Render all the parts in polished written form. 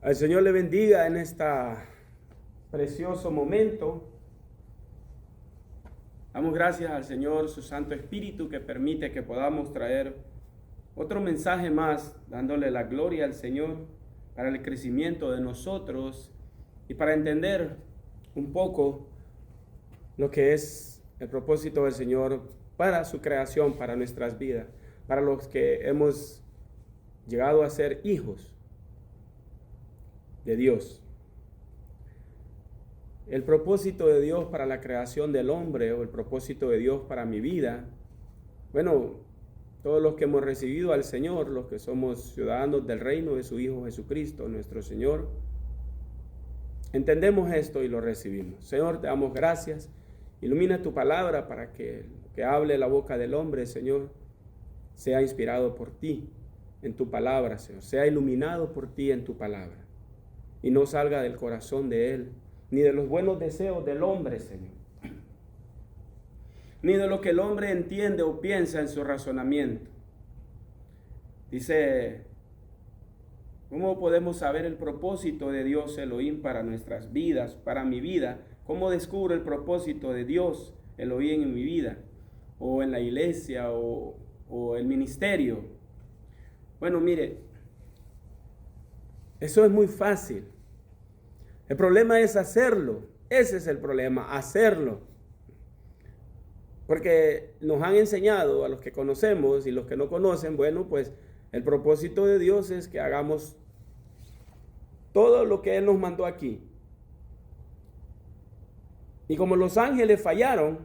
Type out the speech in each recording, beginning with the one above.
Al Señor le bendiga en este precioso momento. Damos gracias al Señor, su Santo Espíritu, que permite que podamos traer otro mensaje más, dándole la gloria al Señor para el crecimiento de nosotros y para entender un poco lo que es el propósito del Señor para su creación, para nuestras vidas, para los que hemos llegado a ser hijos de Dios. El propósito de Dios para la creación del hombre, o el propósito de Dios para mi vida, bueno, todos los que hemos recibido al Señor, los que somos ciudadanos del reino de su Hijo Jesucristo, nuestro Señor, entendemos esto y lo recibimos. Señor, te damos gracias. Ilumina tu palabra para que lo que hable la boca del hombre, Señor, sea inspirado por ti en tu palabra, Señor. Sea iluminado por ti en tu palabra. Y no salga del corazón de él, ni de los buenos deseos del hombre, Señor, ni de lo que el hombre entiende o piensa en su razonamiento. Dice, ¿cómo podemos saber el propósito de Dios Elohim para nuestras vidas, para mi vida? ¿Cómo descubro el propósito de Dios Elohim en mi vida? O en la iglesia, o el ministerio. Bueno, mire, eso es muy fácil. El problema es hacerlo. Ese es el problema, hacerlo. Porque nos han enseñado a los que conocemos y los que no conocen, bueno, pues el propósito de Dios es que hagamos todo lo que Él nos mandó aquí. Y como los ángeles fallaron,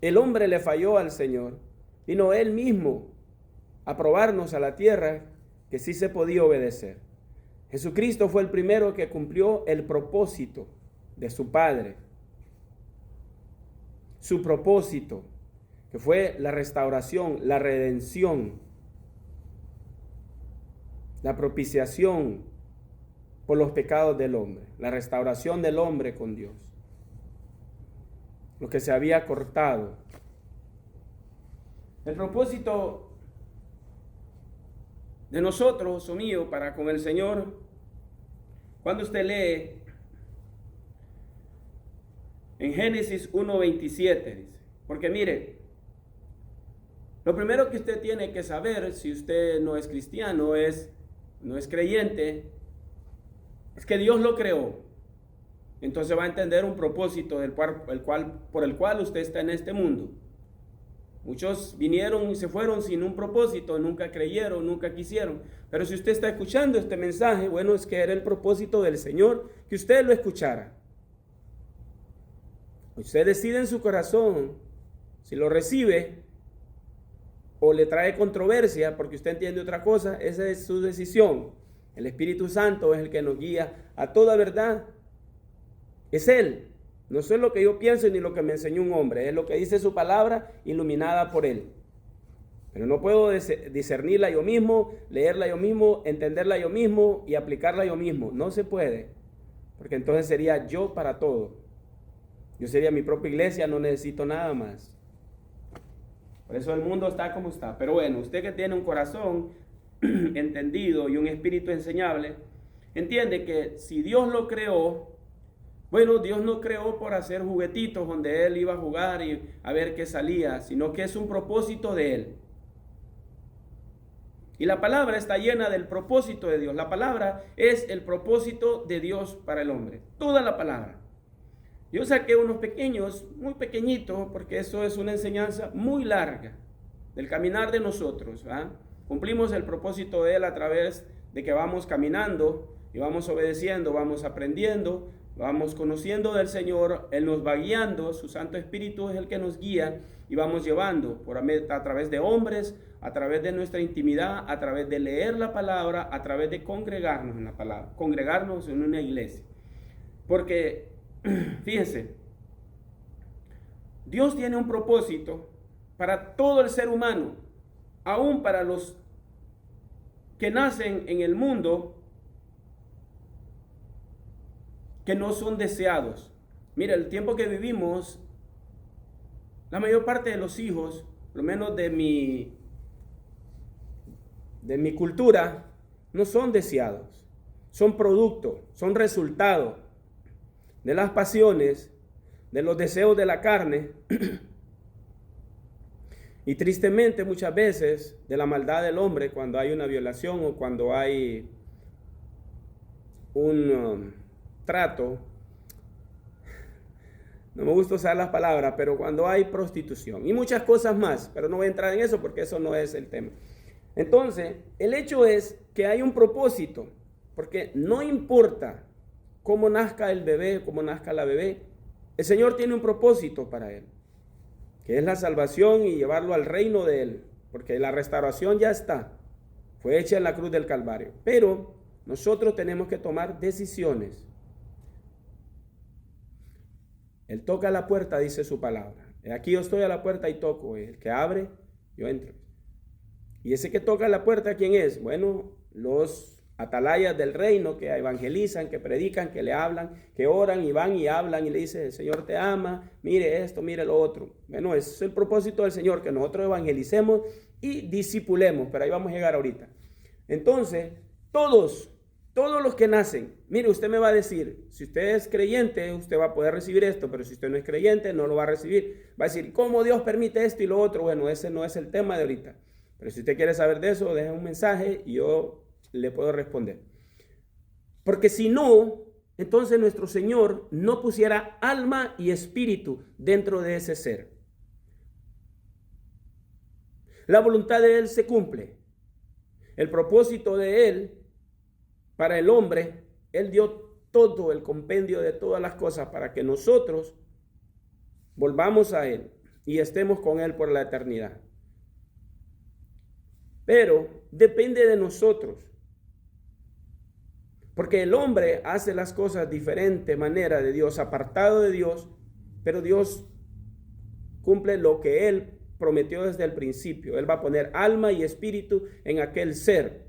el hombre le falló al Señor. Vino Él mismo a probarnos a la tierra que sí se podía obedecer. Jesucristo fue el primero que cumplió el propósito de su Padre. Su propósito, que fue la restauración, la redención, la propiciación por los pecados del hombre, la restauración del hombre con Dios, lo que se había cortado. El propósito de nosotros, o mío, para con el Señor, cuando usted lee en Génesis 1:27, dice, porque mire, lo primero que usted tiene que saber, si usted no es cristiano, no es creyente, es que Dios lo creó. Entonces va a entender un propósito por el cual usted está en este mundo. Muchos vinieron y se fueron sin un propósito, nunca creyeron, nunca quisieron. Pero si usted está escuchando este mensaje, bueno, es que era el propósito del Señor que usted lo escuchara. Usted decide en su corazón si lo recibe o le trae controversia porque usted entiende otra cosa. Esa es su decisión. El Espíritu Santo es el que nos guía a toda verdad. Es Él. No es lo que yo pienso ni lo que me enseñó un hombre, es lo que dice su palabra iluminada por Él. Pero no puedo discernirla yo mismo, leerla yo mismo, entenderla yo mismo y aplicarla yo mismo. No se puede, porque entonces sería yo para todo. Yo sería mi propia iglesia, no necesito nada más. Por eso el mundo está como está. Pero bueno, usted que tiene un corazón entendido y un espíritu enseñable, entiende que si Dios lo creó, bueno, Dios no creó por hacer juguetitos donde Él iba a jugar y a ver qué salía, sino que es un propósito de Él. Y la palabra está llena del propósito de Dios. La palabra es el propósito de Dios para el hombre. Toda la palabra. Yo saqué unos pequeños, muy pequeñitos, porque eso es una enseñanza muy larga del caminar de nosotros. Cumplimos el propósito de Él a través de que vamos caminando y vamos obedeciendo, vamos aprendiendo, vamos conociendo del Señor. Él nos va guiando, su Santo Espíritu es el que nos guía y vamos llevando a través de hombres, a través de nuestra intimidad, a través de leer la palabra, a través de congregarnos en la palabra, congregarnos en una iglesia. Porque, fíjense, Dios tiene un propósito para todo el ser humano, aún para los que nacen en el mundo, que no son deseados. Mira, el tiempo que vivimos, la mayor parte de los hijos, por lo menos de mi cultura, no son deseados. son producto, son resultado de las pasiones, de los deseos de la carne y tristemente muchas veces de la maldad del hombre cuando hay una violación o cuando hay un trato. No me gusta usar las palabras, pero cuando hay prostitución y muchas cosas más, pero no voy a entrar en eso porque eso no es el tema. Entonces, el hecho es que hay un propósito, porque no importa cómo nazca el bebé, cómo nazca la bebé, el Señor tiene un propósito para él, que es la salvación y llevarlo al reino de él, porque la restauración ya está, fue hecha en la cruz del Calvario, pero nosotros tenemos que tomar decisiones. Él toca la puerta, dice su palabra. Aquí yo estoy a la puerta y toco. El que abre, yo entro. Y ese que toca la puerta, ¿quién es? Bueno, los atalayas del reino que evangelizan, que predican, que le hablan, que oran y van y hablan y le dicen, el Señor te ama, mire esto, mire lo otro. Bueno, ese es el propósito del Señor, que nosotros evangelicemos y discipulemos, pero ahí vamos a llegar ahorita. Entonces, todos los que nacen, mire, usted me va a decir, si usted es creyente, usted va a poder recibir esto, pero si usted no es creyente, no lo va a recibir. Va a decir, ¿cómo Dios permite esto y lo otro? Bueno, ese no es el tema de ahorita. Pero si usted quiere saber de eso, deje un mensaje y yo le puedo responder. Porque si no, entonces nuestro Señor no pusiera alma y espíritu dentro de ese ser. La voluntad de Él se cumple. El propósito de Él para el hombre, Él dio todo el compendio de todas las cosas para que nosotros volvamos a Él y estemos con Él por la eternidad. Pero depende de nosotros, porque el hombre hace las cosas de diferente manera de Dios, apartado de Dios, pero Dios cumple lo que Él prometió desde el principio. Él va a poner alma y espíritu en aquel ser.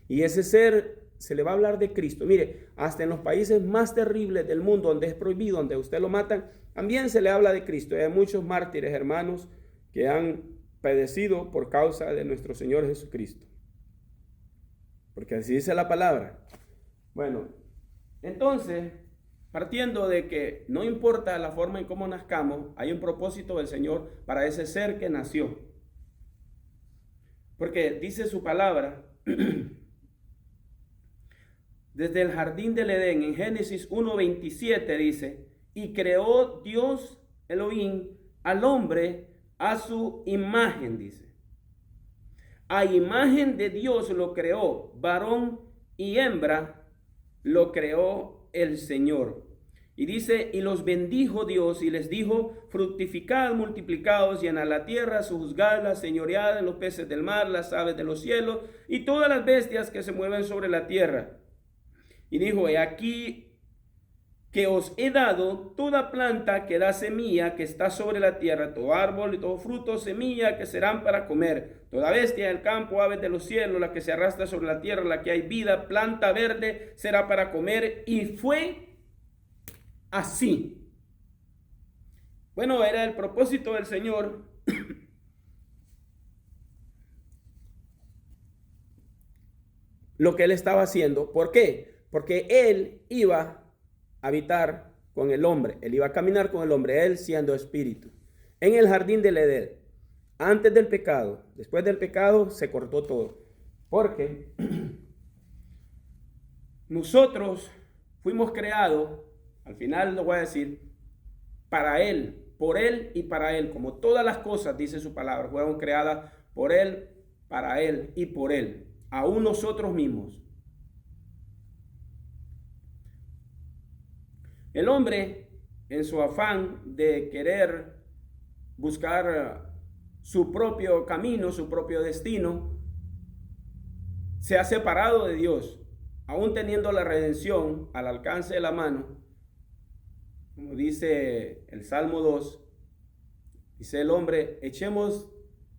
Y ese ser se le va a hablar de Cristo. Mire, hasta en los países más terribles del mundo, donde es prohibido, donde usted lo matan, también se le habla de Cristo. Hay muchos mártires, hermanos, que han padecido por causa de nuestro Señor Jesucristo. Porque así dice la palabra. Bueno, entonces, partiendo de que no importa la forma en cómo nazcamos, hay un propósito del Señor para ese ser que nació. Porque dice su palabra, desde el jardín del Edén, en Génesis 1:27 dice, y creó Dios Elohim al hombre a su imagen, dice. A imagen de Dios lo creó, varón y hembra lo creó el Señor. Y dice, y los bendijo Dios y les dijo, fructificad, multiplicaos, llenad la tierra, sojuzgadla, señoread en los peces del mar, las aves de los cielos y todas las bestias que se mueven sobre la tierra. Y dijo, he aquí que os he dado toda planta que da semilla que está sobre la tierra, todo árbol y todo fruto, semilla que serán para comer, toda bestia del campo, aves de los cielos, la que se arrastra sobre la tierra, la que hay vida, planta verde será para comer. Y fue así. Bueno, era el propósito del Señor lo que Él estaba haciendo. ¿Por qué? Porque Él iba a habitar con el hombre, Él iba a caminar con el hombre, Él siendo espíritu. En el jardín del Edén, antes del pecado, después del pecado se cortó todo. Porque nosotros fuimos creados, al final lo voy a decir, para Él, por Él y para Él. Como todas las cosas, dice su palabra, fueron creadas por Él, para Él y por Él. Aún nosotros mismos. El hombre, en su afán de querer buscar su propio camino, su propio destino, se ha separado de Dios, aún teniendo la redención al alcance de la mano. Como dice el Salmo 2, dice el hombre, echemos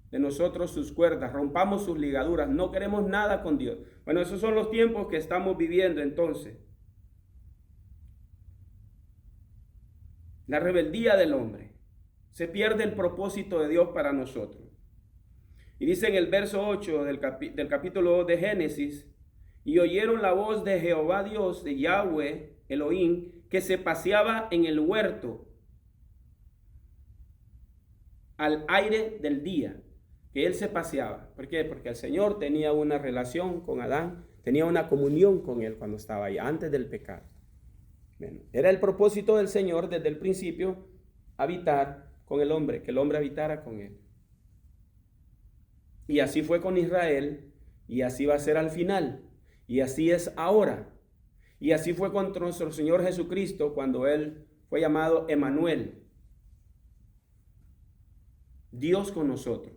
de nosotros sus cuerdas, rompamos sus ligaduras, no queremos nada con Dios. Bueno, esos son los tiempos que estamos viviendo entonces. La rebeldía del hombre. Se pierde el propósito de Dios para nosotros. Y dice en el verso 8 del capítulo 2 de Génesis, y oyeron la voz de Jehová Dios, de Yahweh Elohim, que se paseaba en el huerto al aire del día, que él se paseaba. ¿Por qué? Porque el Señor tenía una relación con Adán, tenía una comunión con él cuando estaba ahí, antes del pecado. Bueno, era el propósito del Señor desde el principio habitar con el hombre, que el hombre habitara con él. Y así fue con Israel, y así va a ser al final, y así es ahora. Y así fue con nuestro Señor Jesucristo cuando él fue llamado Emmanuel, Dios con nosotros.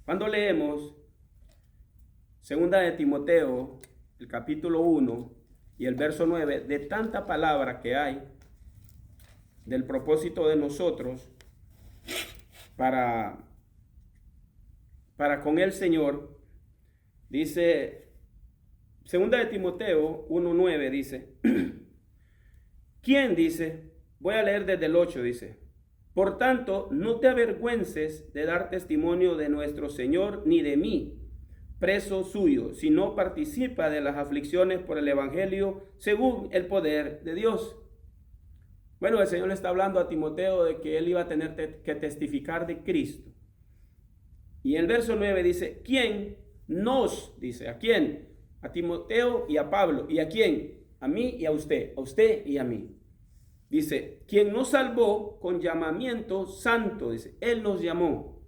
Cuando leemos Segunda de Timoteo, el capítulo 1 y el verso 9, de tanta palabra que hay del propósito de nosotros para con el Señor, dice, Segunda de Timoteo 1:9 dice, ¿quién dice? Voy a leer desde el 8, dice, por tanto, no te avergüences de dar testimonio de nuestro Señor ni de mí, preso suyo, sino participa de las aflicciones por el evangelio según el poder de Dios. Bueno, el Señor le está hablando a Timoteo de que él iba a tener que testificar de Cristo. Y en el verso 9 dice, ¿quién nos? Dice, ¿a quién? A Timoteo y a Pablo. ¿Y a quién? A mí y a usted y a mí. Dice, quien nos salvó con llamamiento santo, dice, él nos llamó,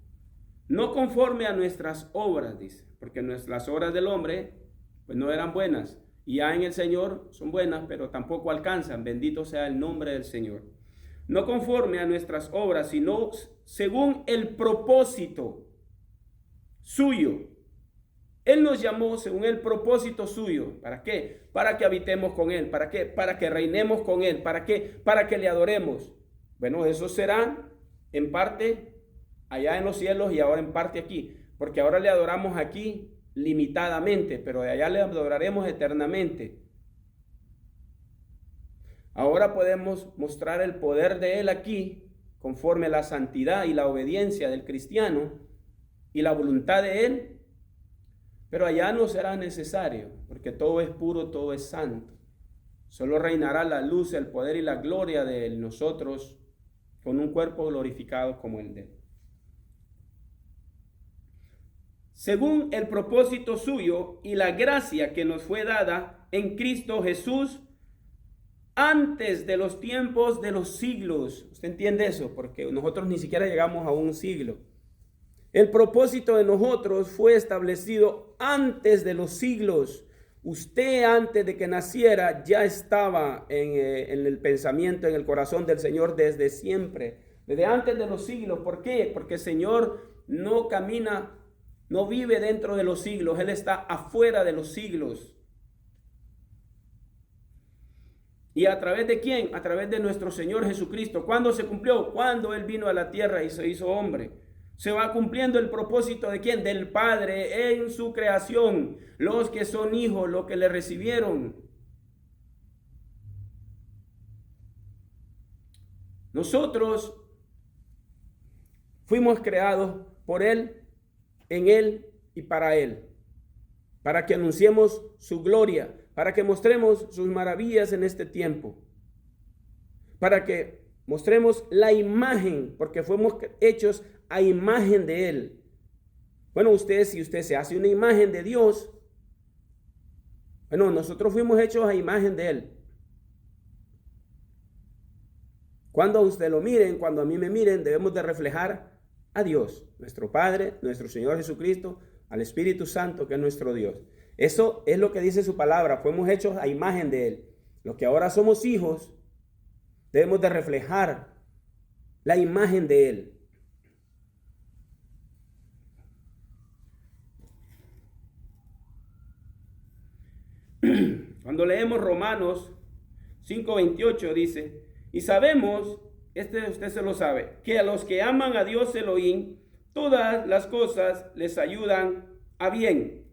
no conforme a nuestras obras, dice, porque las obras del hombre, pues no eran buenas, y ya en el Señor son buenas, pero tampoco alcanzan, bendito sea el nombre del Señor. No conforme a nuestras obras, sino según el propósito suyo. Él nos llamó según el propósito suyo. ¿Para qué? Para que habitemos con Él. ¿Para qué? Para que reinemos con Él. ¿Para qué? Para que le adoremos. Bueno, eso será en parte allá en los cielos y ahora en parte aquí. Porque ahora le adoramos aquí limitadamente, pero de allá le adoraremos eternamente. Ahora podemos mostrar el poder de Él aquí, conforme a la santidad y la obediencia del cristiano y la voluntad de Él. Pero allá no será necesario, porque todo es puro, todo es santo. Solo reinará la luz, el poder y la gloria de Él, nosotros con un cuerpo glorificado como el de Él. Según el propósito suyo y la gracia que nos fue dada en Cristo Jesús antes de los tiempos de los siglos. ¿Usted entiende eso? Porque nosotros ni siquiera llegamos a un siglo. El propósito de nosotros fue establecido antes de los siglos. Usted antes de que naciera ya estaba en el pensamiento, en el corazón del Señor desde siempre, desde antes de los siglos. ¿Por qué? Porque el Señor no camina, no vive dentro de los siglos, Él está afuera de los siglos. ¿Y a través de quién? A través de nuestro Señor Jesucristo. ¿Cuándo se cumplió? Cuando Él vino a la tierra y se hizo hombre. Se va cumpliendo el propósito de quién? Del Padre en su creación. Los que son hijos, los que le recibieron. Nosotros fuimos creados por Él, en Él y para Él. Para que anunciemos su gloria, para que mostremos sus maravillas en este tiempo. Para que mostremos la imagen, porque fuimos hechos a imagen de Él. Bueno, si usted se hace una imagen de Dios, bueno, nosotros fuimos hechos a imagen de Él. Cuando a usted lo miren, cuando a mí me miren, debemos de reflejar a Dios, nuestro Padre, nuestro Señor Jesucristo, al Espíritu Santo, que es nuestro Dios. Eso es lo que dice su palabra, fuimos hechos a imagen de Él. Los que ahora somos hijos, debemos de reflejar la imagen de Él. Cuando leemos Romanos 5:28 dice, y sabemos, usted se lo sabe, que a los que aman a Dios Elohim, todas las cosas les ayudan a bien.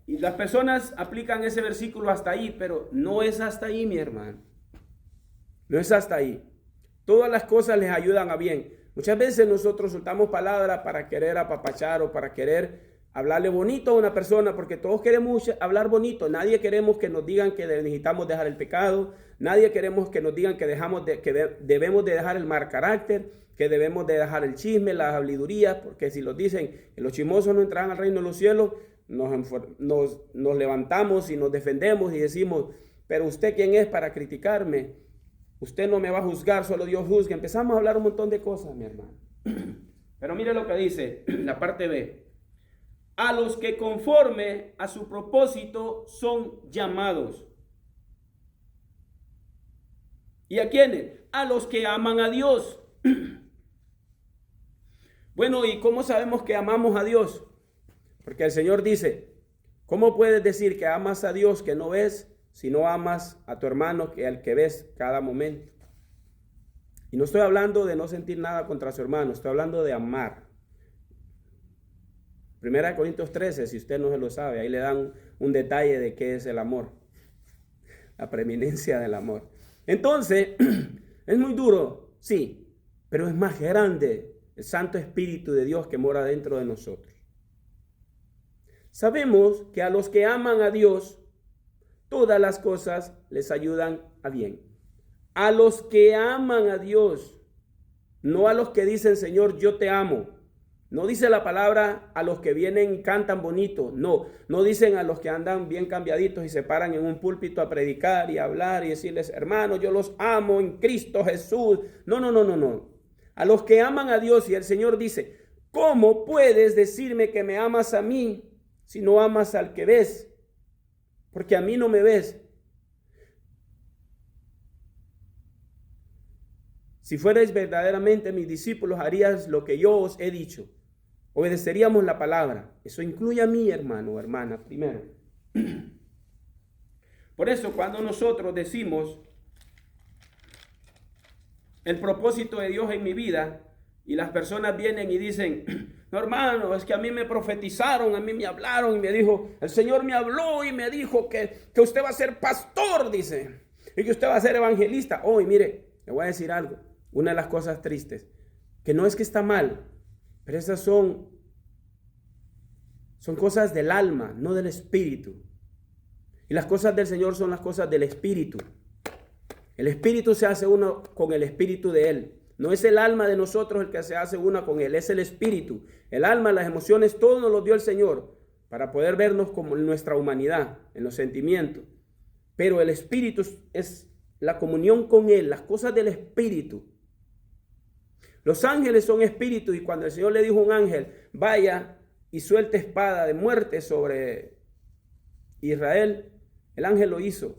Y las personas aplican ese versículo hasta ahí, pero no es hasta ahí, mi hermano. No es hasta ahí. Todas las cosas les ayudan a bien. Muchas veces nosotros soltamos palabras para querer apapachar o para querer hablarle bonito a una persona, porque todos queremos hablar bonito. Nadie queremos que nos digan que necesitamos dejar el pecado. Nadie queremos que nos digan que debemos de dejar el mal carácter, que debemos de dejar el chisme, las habladurías, porque si los dicen que los chismosos no entrarán al reino de los cielos, nos levantamos y nos defendemos y decimos, pero ¿usted quién es para criticarme? Usted no me va a juzgar, solo Dios juzga. Empezamos a hablar un montón de cosas, mi hermano. Pero mire lo que dice la parte B. A los que conforme a su propósito son llamados. ¿Y a quiénes? A los que aman a Dios. Bueno, ¿y cómo sabemos que amamos a Dios? Porque el Señor dice, ¿cómo puedes decir que amas a Dios que no ves si no amas a tu hermano que al que ves cada momento? Y no estoy hablando de no sentir nada contra su hermano, estoy hablando de amar. 1 Corintios 13, si usted no se lo sabe, ahí le dan un detalle de qué es el amor, la preeminencia del amor. Entonces, es muy duro, sí, pero es más grande el Santo Espíritu de Dios que mora dentro de nosotros. Sabemos que a los que aman a Dios, todas las cosas les ayudan a bien. A los que aman a Dios, no a los que dicen, Señor, yo te amo. No dice la palabra a los que vienen y cantan bonito. No dicen a los que andan bien cambiaditos y se paran en un púlpito a predicar y a hablar y decirles, hermanos, yo los amo en Cristo Jesús. No. A los que aman a Dios, y el Señor dice, ¿cómo puedes decirme que me amas a mí si no amas al que ves? Porque a mí no me ves. Si fuerais verdaderamente mis discípulos, harías lo que yo os he dicho. Obedeceríamos la palabra. Eso incluye a mí, hermano o hermana, primero. Por eso, cuando nosotros decimos el propósito de Dios en mi vida, y las personas vienen y dicen, no, hermano, es que a mí me profetizaron, a mí me hablaron y me dijo, el Señor me habló y me dijo que usted va a ser pastor, dice, y que usted va a ser evangelista. Y mire, le voy a decir algo, una de las cosas tristes, que no es que está mal, pero esas son cosas del alma, no del espíritu. Y las cosas del Señor son las cosas del espíritu. El espíritu se hace uno con el espíritu de Él. No es el alma de nosotros el que se hace una con Él, es el espíritu. El alma, las emociones, todo nos lo dio el Señor para poder vernos como en nuestra humanidad, en los sentimientos. Pero el espíritu es la comunión con Él, las cosas del espíritu. Los ángeles son espíritus, y cuando el Señor le dijo a un ángel, vaya y suelte espada de muerte sobre Israel, el ángel lo hizo.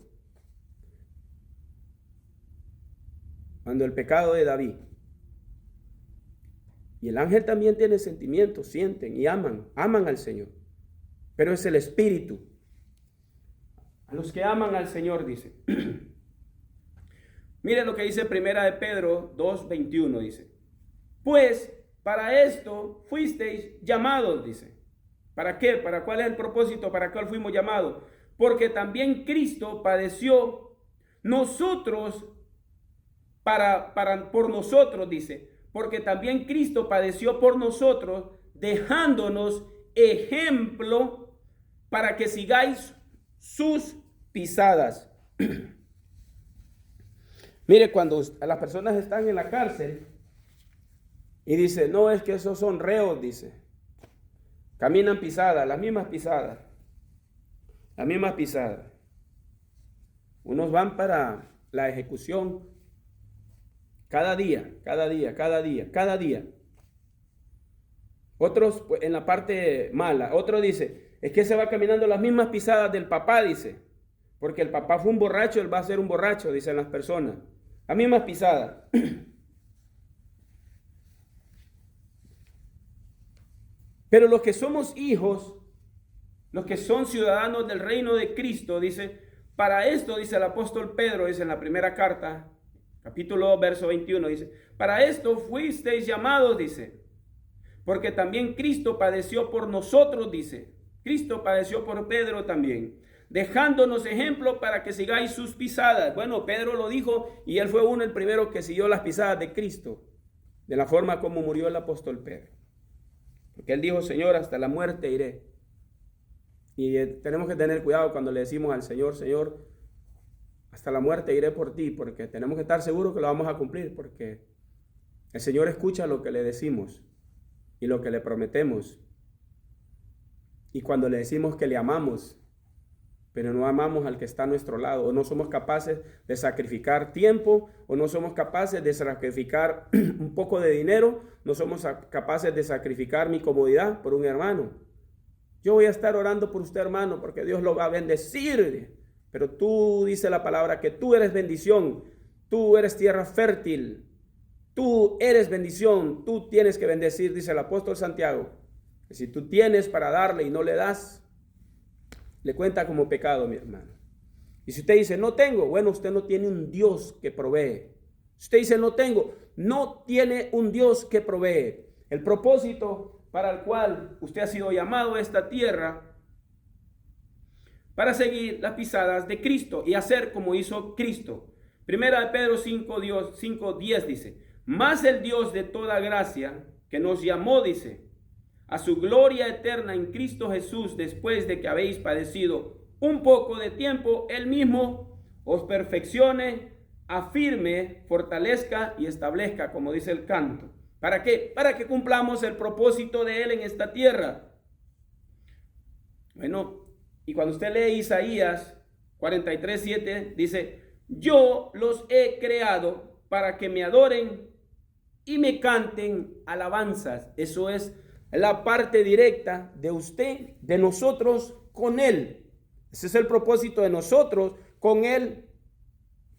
Cuando el pecado de David. Y el ángel también tiene sentimientos, sienten y aman al Señor. Pero es el espíritu. A los que aman al Señor, dice. Miren lo que dice Primera de Pedro 2:21, dice. Pues para esto fuisteis llamados, dice. ¿Para qué? ¿Para cuál es el propósito? ¿Para cuál fuimos llamados? Porque también Cristo padeció por nosotros, dice. Porque también Cristo padeció por nosotros, dejándonos ejemplo para que sigáis sus pisadas. Mire, cuando las personas están en la cárcel y dice, no, es que esos son reos, dice. Caminan pisadas, las mismas pisadas. Unos van para la ejecución cada día. Otros pues, en la parte mala. Otro dice, es que se va caminando las mismas pisadas del papá, dice. Porque el papá fue un borracho, él va a ser un borracho, dicen las personas. Las mismas pisadas. Pero los que somos hijos, los que son ciudadanos del reino de Cristo, dice, para esto, dice el apóstol Pedro, dice en la primera carta, capítulo 2, verso 21, dice, para esto fuisteis llamados, dice, porque también Cristo padeció por nosotros, dice. Cristo padeció por Pedro también, dejándonos ejemplo para que sigáis sus pisadas. Bueno, Pedro lo dijo y él fue el primero que siguió las pisadas de Cristo. de la forma como murió el apóstol Pedro. Porque él dijo, Señor, hasta la muerte iré. Y tenemos que tener cuidado cuando le decimos al Señor, Señor, hasta la muerte iré por ti, porque tenemos que estar seguros que lo vamos a cumplir, porque el Señor escucha lo que le decimos y lo que le prometemos. Y cuando le decimos que le amamos, pero no amamos al que está a nuestro lado, o no somos capaces de sacrificar tiempo, o no somos capaces de sacrificar un poco de dinero, no somos capaces de sacrificar mi comodidad por un hermano. Yo voy a estar orando por usted, hermano, porque Dios lo va a bendecir. Pero tú, dice la palabra, que tú eres bendición, tú eres tierra fértil, tú eres bendición, tú tienes que bendecir, dice el apóstol Santiago, que si tú tienes para darle y no le das, le cuenta como pecado, mi hermano. Y si usted dice, no tengo, bueno, usted no tiene un Dios que provee. Si usted dice, no tengo, no tiene un Dios que provee. El propósito para el cual usted ha sido llamado a esta tierra, para seguir las pisadas de Cristo y hacer como hizo Cristo. Primera de Pedro 5:10 dice, mas el Dios de toda gracia, que nos llamó, dice, a su gloria eterna en Cristo Jesús, después de que habéis padecido un poco de tiempo, Él mismo os perfeccione, afirme, fortalezca y establezca, como dice el canto. ¿Para qué? Para que cumplamos el propósito de Él en esta tierra. Bueno, y cuando usted lee Isaías 43:7, dice, yo los he creado para que me adoren y me canten alabanzas. Eso es la parte directa de usted, de nosotros con Él. Ese es el propósito de nosotros con Él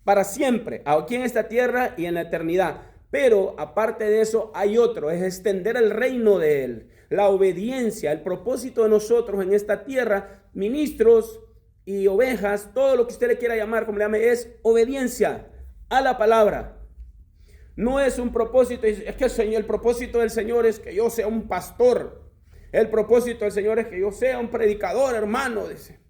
para siempre, aquí en esta tierra y en la eternidad. Pero aparte de eso hay otro, es extender el reino de Él, la obediencia, el propósito de nosotros en esta tierra, ministros y ovejas, todo lo que usted le quiera llamar, como le llame, es obediencia a la palabra. No es un propósito, es que el propósito del Señor es que yo sea un pastor. El propósito del Señor es que yo sea un predicador, hermano, dice.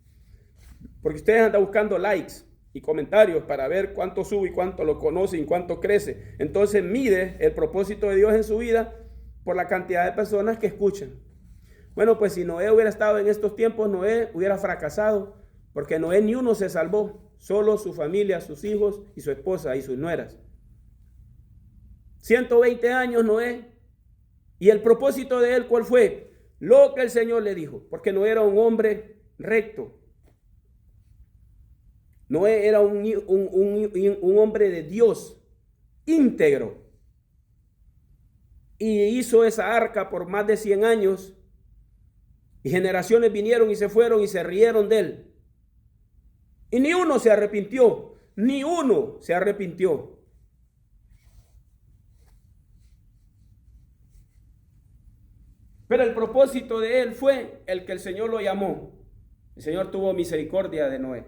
Porque ustedes andan buscando likes y comentarios para ver cuánto sube y cuánto lo conoce y cuánto crece. Entonces mide el propósito de Dios en su vida por la cantidad de personas que escuchan. Bueno, pues si Noé hubiera estado en estos tiempos, Noé hubiera fracasado, porque Noé ni uno se salvó, solo su familia, sus hijos y su esposa y sus nueras. 120 años Noé, y el propósito de él, ¿cuál fue? Lo que el Señor le dijo, porque Noé era un hombre recto. Noé era un hombre de Dios, íntegro. Y hizo esa arca por más de 100 años. Y generaciones vinieron y se fueron y se rieron de él. Y ni uno se arrepintió. Ni uno se arrepintió. Pero el propósito de él fue el que el Señor lo llamó. El Señor tuvo misericordia de Noé.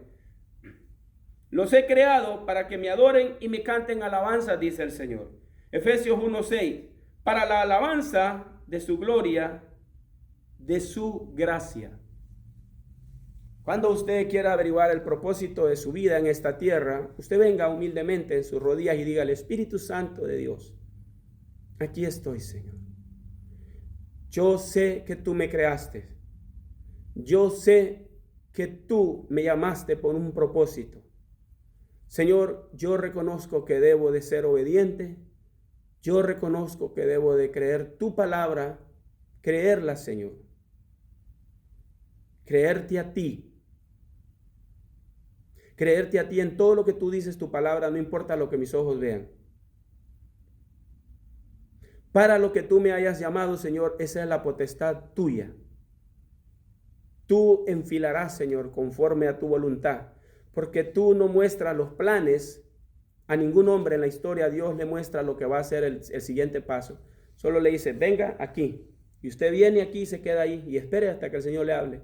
Los he creado para que me adoren y me canten alabanzas, dice el Señor. Efesios 1:6. Para la alabanza de su gloria, de su gracia. Cuando usted quiera averiguar el propósito de su vida en esta tierra, usted venga humildemente en sus rodillas y diga al Espíritu Santo de Dios, aquí estoy, Señor. Yo sé que tú me creaste. Yo sé que tú me llamaste por un propósito. Señor, yo reconozco que debo de ser obediente. Yo reconozco que debo de creer tu palabra, creerla, Señor. Creerte a ti. Creerte a ti en todo lo que tú dices, tu palabra, no importa lo que mis ojos vean. Para lo que tú me hayas llamado, Señor, esa es la potestad tuya. Tú enfilarás, Señor, conforme a tu voluntad, porque tú no muestras los planes. A ningún hombre en la historia Dios le muestra lo que va a ser el siguiente paso. Solo le dice, venga aquí. Y usted viene aquí y se queda ahí y espere hasta que el Señor le hable.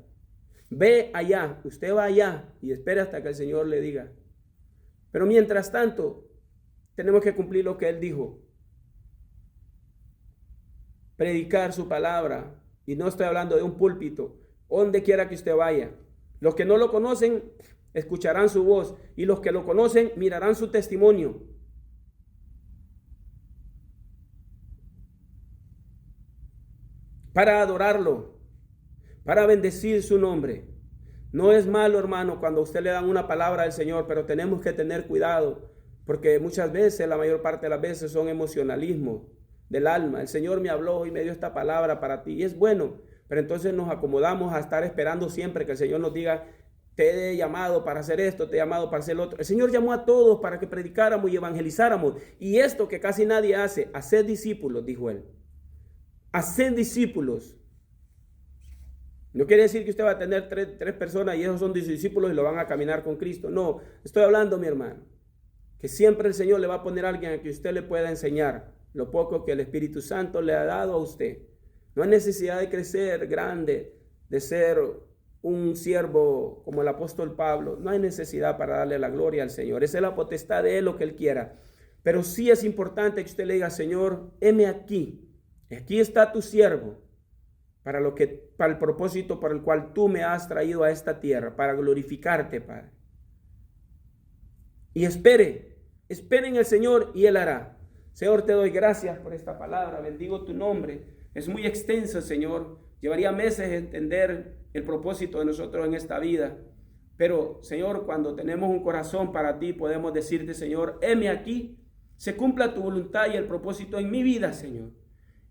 Ve allá, usted va allá y espere hasta que el Señor le diga. Pero mientras tanto, tenemos que cumplir lo que Él dijo. Predicar su palabra. Y no estoy hablando de un púlpito. Donde quiera que usted vaya. Los que no lo conocen escucharán su voz, y los que lo conocen mirarán su testimonio. para adorarlo, para bendecir su nombre. No es malo, hermano, cuando a usted le dan una palabra del Señor, pero tenemos que tener cuidado, porque muchas veces, la mayor parte de las veces, son emocionalismo del alma. El Señor me habló y me dio esta palabra para ti, y es bueno, pero entonces nos acomodamos a estar esperando siempre que el Señor nos diga: te he llamado para hacer esto, te he llamado para hacer lo otro. El Señor llamó a todos para que predicáramos y evangelizáramos, y esto que casi nadie hace: hacer discípulos, dijo Él. Hacer discípulos. No quiere decir que usted va a tener tres personas y esos son discípulos y lo van a caminar con Cristo. No, estoy hablando, mi hermano, que siempre el Señor le va a poner a alguien a que usted le pueda enseñar lo poco que el Espíritu Santo le ha dado a usted. No hay necesidad de crecer grande, de ser un siervo como el apóstol Pablo. No hay necesidad para darle la gloria al Señor. Esa es la potestad de Él, lo que Él quiera. Pero sí es importante que usted le diga: Señor, heme aquí. Aquí está tu siervo. Para el propósito por el cual tú me has traído a esta tierra, para glorificarte, Padre. Y espere en el Señor y Él hará. Señor, te doy gracias por esta palabra, bendigo tu nombre. Es muy extenso, Señor. Llevaría meses entender el propósito de nosotros en esta vida. Pero, Señor, cuando tenemos un corazón para ti, podemos decirte: Señor, heme aquí, se cumpla tu voluntad y el propósito en mi vida, Señor.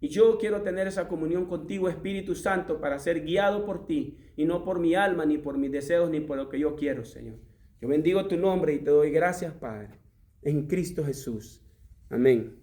Y yo quiero tener esa comunión contigo, Espíritu Santo, para ser guiado por ti y no por mi alma, ni por mis deseos, ni por lo que yo quiero, Señor. Yo bendigo tu nombre y te doy gracias, Padre, en Cristo Jesús. Amén.